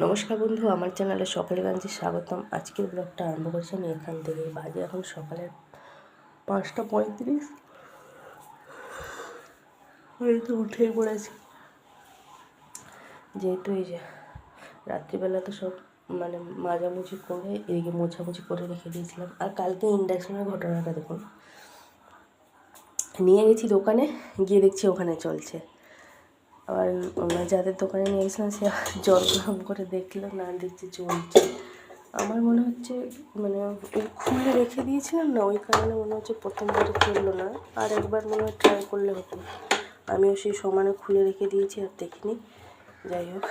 নমস্কার বন্ধু, আমার চ্যানেলে সকলে জানছি স্বাগতম। আজকের ব্লগটা আরম্ভ করছি আমি এখান থেকে। বাজে এখন সকালের 5:35। আমি তো উঠেই পড়েছি, যেহেতু এই যে রাত্রিবেলা তো সব মাজামুজি করে এদিকে মোছামুছি করে রেখে দিয়েছিলাম। আর কালকে ইন্ডাকশনের ঘটনাটা দেখুন, নিয়ে গেছি দোকানে, গিয়ে দেখছি ওখানে চলছে। আবার যাদের দোকানে নিয়ে গেছিলাম সে জল গরম করে দেখলো, না দেখছি চলছে। আমার মনে হচ্ছে খুলে রেখে দিয়েছিলাম না, ওই কারণে মনে হচ্ছে প্রথমবারে চললো না। আর একবার মনে হয় ট্রাই করলে হতো। আমিও সেই সমানে খুলে রেখে দিয়েছি আর দেখিনি। যাই হোক,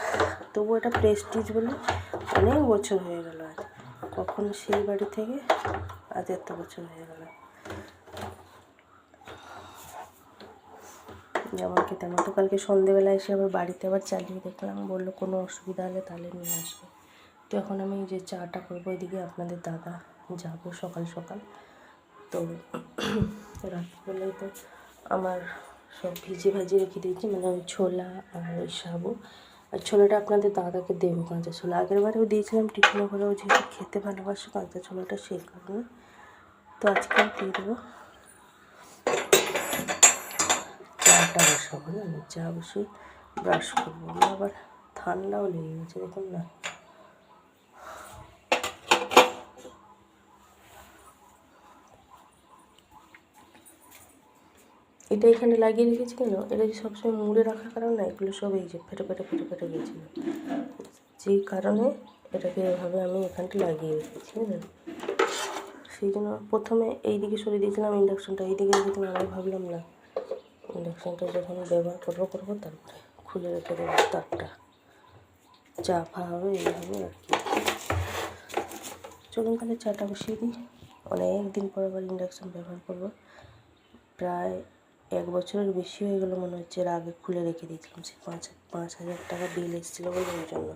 তবু এটা প্রেস্টিজ বলে অনেক বছর হয়ে গেল। আজ কখন সেই বাড়ি থেকে আজ এত বছর হয়ে গেল। যেমন কি তেমন। তো কালকে সন্ধেবেলা এসে আবার বাড়িতে আবার চালিয়ে দেখলাম, বললো কোনো অসুবিধা হলে তাহলে নিয়ে আসবে। তো এখন আমি যে চাটা করবো, এদিকে আপনাদের দাদা যাবো সকাল সকাল। তো রাত্রিবেলায় তো আমার সব ভাজিয়ে রেখে দিয়েছি, ওই ছোলা আর ওই সাবু। আর ছোলাটা আপনাদের দাদাকে দেবো, কাঁচা ছোলা। আগের বারেও দিয়েছিলাম টিফিনে করেও, যেহেতু খেতে ভালোবাসে কাঁচা ছোলাটা, সেই কারণে তো আজকেও দিয়ে দেবো। চাটা বসাবো না, আমি চা বসে ব্রাশ করবো। আমার আবার ঠান্ডাও লেগে গেছে, দেখুন না। এটা এখানে লাগিয়ে রেখেছি কেন, এটা যে সবসময় মুড়ে রাখার কারণে এগুলো সব এই যে ফেটে গেছিলো, যেই কারণে এটাকে এভাবে আমি এখানটা লাগিয়ে রেখেছি। সেই জন্য প্রথমে এই দিকে সরিয়ে দিয়েছিলাম ইন্ডাকশনটা, এই দিকে রেখেছিলাম। আমি ভাবলাম না, ইন্ডাকশনটা যখন ব্যবহার করবো তারপরে খুলে রেখে দেবো তারটা, চা হবে এইভাবে আর কি। চলুন তাহলে চাটা বসিয়ে দিই। অনেক দিন পর আবার ইন্ডাকশন ব্যবহার করবো, প্রায় 1 বছরের বেশি হয়ে গেলো মনে হচ্ছে। এর আগে খুলে রেখে দিয়েছিলাম, সে 5,000 টাকা বিল এসেছিলো বলে, ওই জন্য।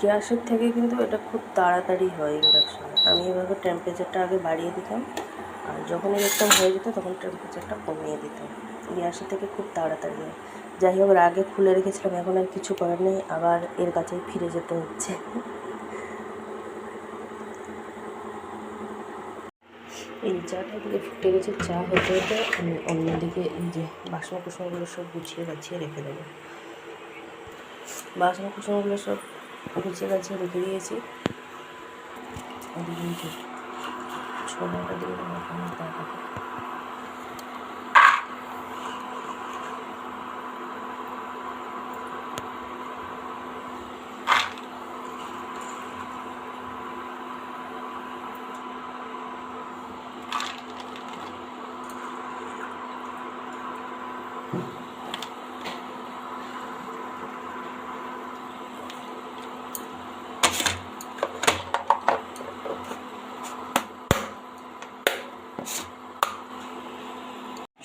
গ্যাসের থেকে কিন্তু এটা খুব তাড়াতাড়ি হয় ইন্ডাকশনে। আমি এভাবে টেম্পারেচারটা আগে বাড়িয়ে দিতাম, আর যখনই দেখতাম হয়ে যেত তখন টেম্পারেচারটা কমিয়ে দিতাম। গ্যাসের থেকে খুব তাড়াতাড়ি হয়। যাই হোক, আগে খুলে রেখেছিলাম, এখন আর কিছু করার নেই, আবার এর কাছেই ফিরে যেতে হচ্ছে। এই চাটা দিকে ফুটে গেছে। চা হতে হতে আমি অন্যদিকে এই যে বাসন কুসনগুলো সব গুছিয়ে রেখে দেবো। বাসন কুসনগুলো সব গুছিয়ে রেখে দিয়েছি। ওদিকে ছোলাটা দিয়ে দেবো তারপরে।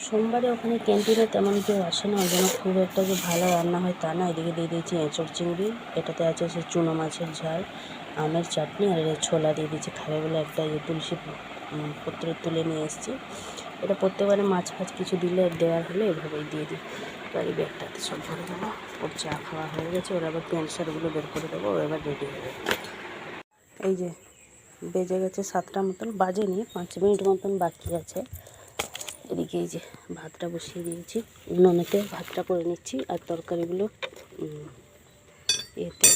সোমবারে ওখানে ক্যান্টিনে তেমন কেউ আসে না, ওই জন্য খুব একটা যে ভালো রান্না হয় তা না। এদিকে দিয়ে দিয়েছি এঁচড় চিংড়ি, এটাতে আছে সে চুনো মাছের ঝাল, আমের চাটনি, আর ছোলা দিয়ে দিয়েছি। খাবে বলে একটা তুলসী পত্র তুলে নিয়ে এসেছি। এটা প্রত্যেকবারে মাছ ফাছ কিছু দিলে দেওয়ার হলে এভাবেই দিয়ে দিই। এবার এই ব্যাগটাতে সব ভরে দেবো। ওর চা খাওয়া হয়ে গেছে, ওর আবার প্যান্ট শার্টগুলো বের করে দেবো, ও এবার রেডি হবে। এই যে বেজে গেছে 7টা মতন, বাজেনি, 5 মিনিট মতন বাকি আছে। এদিকে এই যে ভাতটা বসিয়ে দিয়েছি, উনুনেতে ভাতটা করে নিচ্ছি, আর তরকারিগুলো এতে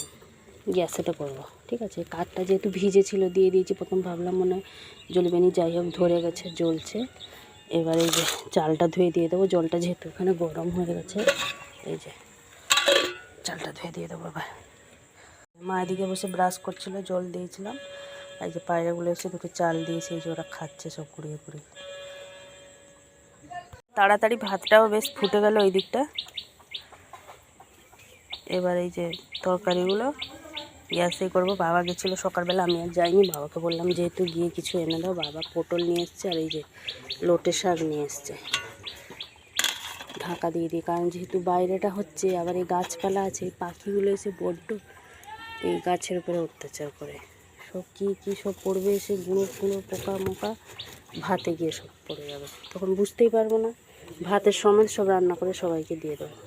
গ্যাসেতে করবো। ঠিক আছে, কাঠটা যেহেতু ভিজে ছিল দিয়ে দিয়েছি। প্রথম ভাবলাম মনে হয় জ্বলবে নি, যাই হোক ধরে গেছে, জ্বলছে। এবার এই যে চালটা ধুয়ে দিয়ে দেবো, জলটা যেহেতু এখানে গরম হয়ে গেছে, এই যে চালটা ধুয়ে দিয়ে দেবো। এবার মা এদিকে বসে ব্রাশ করছিল, জল দিয়েছিলাম। এই যে পায়রাগুলো এসে দুটো চাল দিয়েছে, এই যে ওরা খাচ্ছে সব কুড়িয়ে কুড়িয়ে। তাড়াতাড়ি ভাতটাও বেশ ফুটে গেল এই দিকটা। এবার এই যে তরকারিগুলো গ্যাসে করবো। বাবা গেছিলো সকালবেলা, আমি আর যাইনি। বাবাকে বললাম যেহেতু গিয়ে কিছু এনে দাও। বাবা পটল নিয়ে এসছে, আর এই যে লোটে শাক নিয়ে এসছে। ঢাকা দিয়ে দিই, কারণ যেহেতু বাইরেটা হচ্ছে, আবার এই গাছপালা আছে, এই পাখিগুলো এসে বড্ড এই গাছের উপরে অত্যাচার করে। সব কী সব পড়বে, এসে গুঁড়ো পোকা মোকা ভাতে গিয়ে সব পড়ে যাবে, তখন বুঝতেই পারবো না। ভাতের সময় সব রান্না করে সবাইকে দিয়ে দেবো।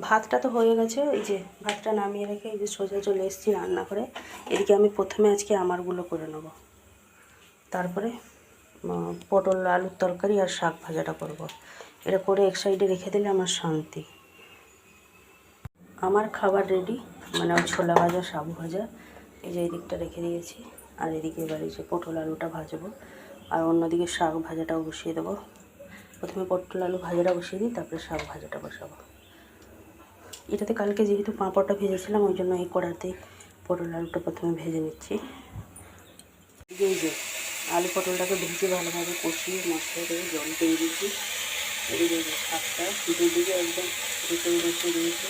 ভাতটা তো হয়ে গেছে, এই যে ভাতটা নামিয়ে রেখে এই যে সোজা চলে এসেছি রান্না করে। এদিকে আমি প্রথমে আজকে আমারগুলো করে নেব, তারপরে পটল আলুর তরকারি আর শাক ভাজাটা করব। এটা করে এক সাইডে রেখে দিলে আমার শান্তি। আমার খাবার রেডি, মানে ছোলা ভাজা সাবু ভাজা এই যে এই দিকটা রেখে দিয়েছি, আর এদিকে এবার এই যে পটল আলুটা ভাজবো, আর অন্যদিকে শাক ভাজাটাও বসিয়ে দেবো। প্রথমে পটল আলু ভাজাটা বসিয়ে দিই, তারপরে শাক ভাজাটা বসাবো। এটাতে কালকে যেহেতু পাঁপড়টা ভেজেছিলাম, ওই জন্য এই কড়াতেই পটল আলুটা প্রথমে ভেজে নিচ্ছি। এই যে আলু পটলটাকে ভেজে ভালোভাবে কষিয়ে মশলা দিয়ে জল দিয়ে দিয়েছি। এদিকে শাকটা দুদিকে একদম ভেতরে বসিয়ে দিয়েছি।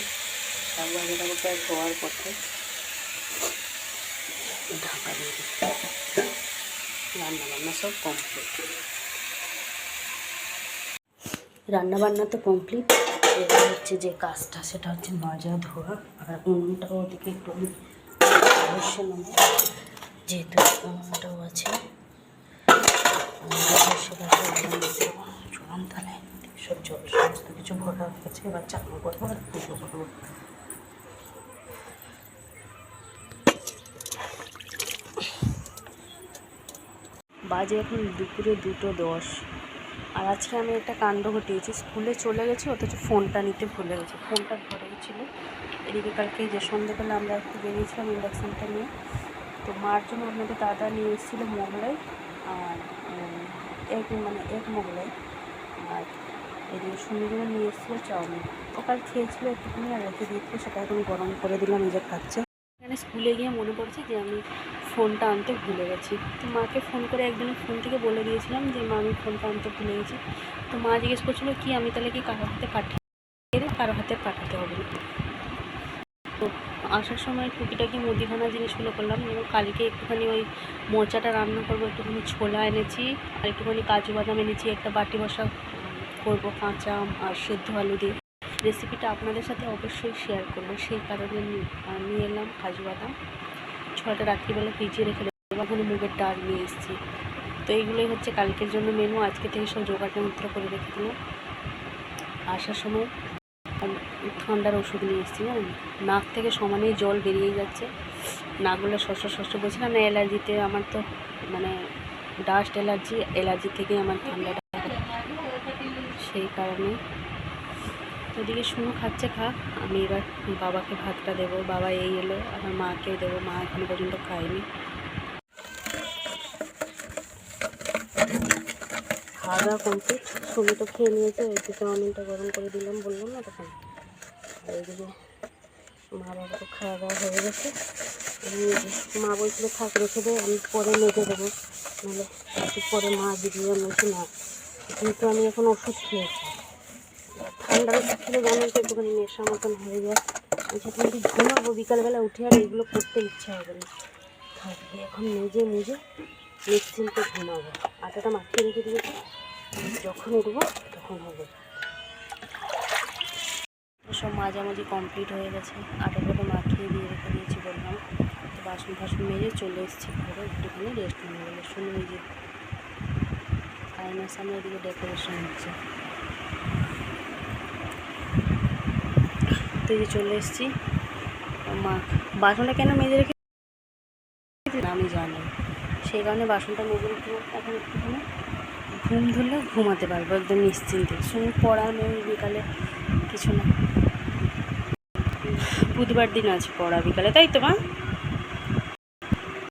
শাক ভাজাটা প্রায় হওয়ার পথে ঢাকা দিয়ে দিচ্ছি। রান্নাবান্না সব কমপ্লিট, রান্নাবান্না তো কমপ্লিট। এবার হচ্ছে যে কাজটা, সেটা হচ্ছে মাজা ধোয়া, আর উনুনটাও ওদিকে একটু বসে নেব, যেহেতু উনুনটাও আছে। চলুন তাহলে সব জল সমস্ত কিছু ভরা হয়ে গেছে, এবার চালু করবো আর পুজো করবো। বাজে এখন দুপুরে 2:10, আর আজকে আমি একটা কাণ্ড ঘটিয়েছি। স্কুলে চলে গেছি, অথচ ফোনটা নিতে ভুলে গেছি। ফোনটা ঘরে গেছিলো। এদিকে কালকে যে সন্ধ্যেবেলা আমরা একটু বেরিয়েছিলাম ইন্ডাকশানটা নিয়ে, তো মার জন্য আপনাদের দাদা নিয়ে এসেছিলো মোগলাই, আর এক মোগলাই, আর এদিকে সুন্দর নিয়ে এসেছিলো চাউমিন। ওকাল খেয়েছিলো একটুখানি আর রেখে দিয়েছিলো, সেটা এখন গরম করে দিলাম, এই যে খাচ্ছে। এখানে স্কুলে গিয়ে মনে পড়ছে যে আমি ফোনটা আনতে ভুলে গেছি। তো মাকে ফোন করে একদিনের ফোন থেকে বলে দিয়েছিলাম যে মা আমি ফোনটা আনতে ভুলে গেছি। তো মা জিজ্ঞেস করছিলো কি আমি তাহলে কি কারো হাতে কারো হাতে পাঠাতে হবে না। তো আসার সময় টুকিটাকি মুদিখানা জিনিসগুলো করলাম, এবং কালকে একটুখানি ওই মোচাটা রান্না করবো, একটুখানি ছোলা এনেছি, আর একটুখানি কাজু বাদাম এনেছি। একটা বাটি বসা করবো কাঁচা আম আর সেদ্ধ আলু দিয়ে। রেসিপিটা আপনাদের সাথে অবশ্যই শেয়ার করবো, সেই কারণে নিয়ে এলাম কাজু বাদাম। ছটা রাত্রিবেলা ভিজিয়ে রেখে দেবো। ওখানে মুগের ডাল নিয়ে এসেছি। তো এইগুলোই হচ্ছে কালকের জন্য মেনু। আজকে থেকে সব জোগাড়যন্ত্র করে রেখে দিলাম। আসার সময় ঠান্ডার ওষুধ নিয়ে এসেছি, নাক থেকে সমানেই জল বেরিয়ে যাচ্ছে, নাকগুলো শস্য বলছিলাম না, অ্যালার্জিতে আমার তো মানে ডাস্ট অ্যালার্জি থেকে আমার ঠান্ডাটা, সেই কারণে। ওদিকে শুনু খাচ্ছে, খাক। আমি এবার বাবাকে ভাতটা দেবো। বাবা এই এলো, আমার মাকেও দেবো, মা এখনো পর্যন্ত খায়নি। খাওয়া দাওয়া কমপ্লিট, শুনু তো খেয়ে নিয়েছে। ওইদিকে চাউমিনটা গরম করে দিলাম, বললাম না তখন। আর এইদিকে মা বাবা তো খাওয়া দাওয়া হয়ে গেছে। মা বলছিল থাক রেখে দে, আমি পরে মেজে দেবো, নাহলে একটু পরে মা দিদি বলছি না, কিন্তু আমি এখন ওষুধ খেয়েছি। ঠান্ডার ওষুধ খেলে জানেন তো একটুখানি নেশা মতন হয়ে যায়। বলছি কিন্তু ঘুমাবো, বিকালবেলা উঠে আর এগুলো করতে ইচ্ছা হবে না। থাকবে এখন মেজে নিশ্চিন্তে ঘুমাবো। আটাটা মাখিয়ে রেখে দিয়েছি, যখন উঠবো তখন হবে। সব মাঝামাঝি কমপ্লিট হয়ে গেছে, আটাটাকে মাখিয়ে দিয়ে রেখে দিয়েছি বললাম। তো বাসন মেজে চলে এসেছি ঘরে, একটুখানি রেস্ট নিয়ে গেলে। শুনে এই যে আয়নার সামনে এদিকে ডেকোরেশন হচ্ছে। তো এই যে চলে এসেছি। মা বাসনটা কেন মেজে রেখে আমি জানি, সেই কারণে বাসনটা মেজে রেখে এখন একটুখানি ঘুম ধরলে ঘুমাতে পারবো একদম নিশ্চিন্তে। শুনে পড়ার নেই বিকালে কিছু না, বুধবার দিন আছে পড়া বিকালে, তাই তো মা?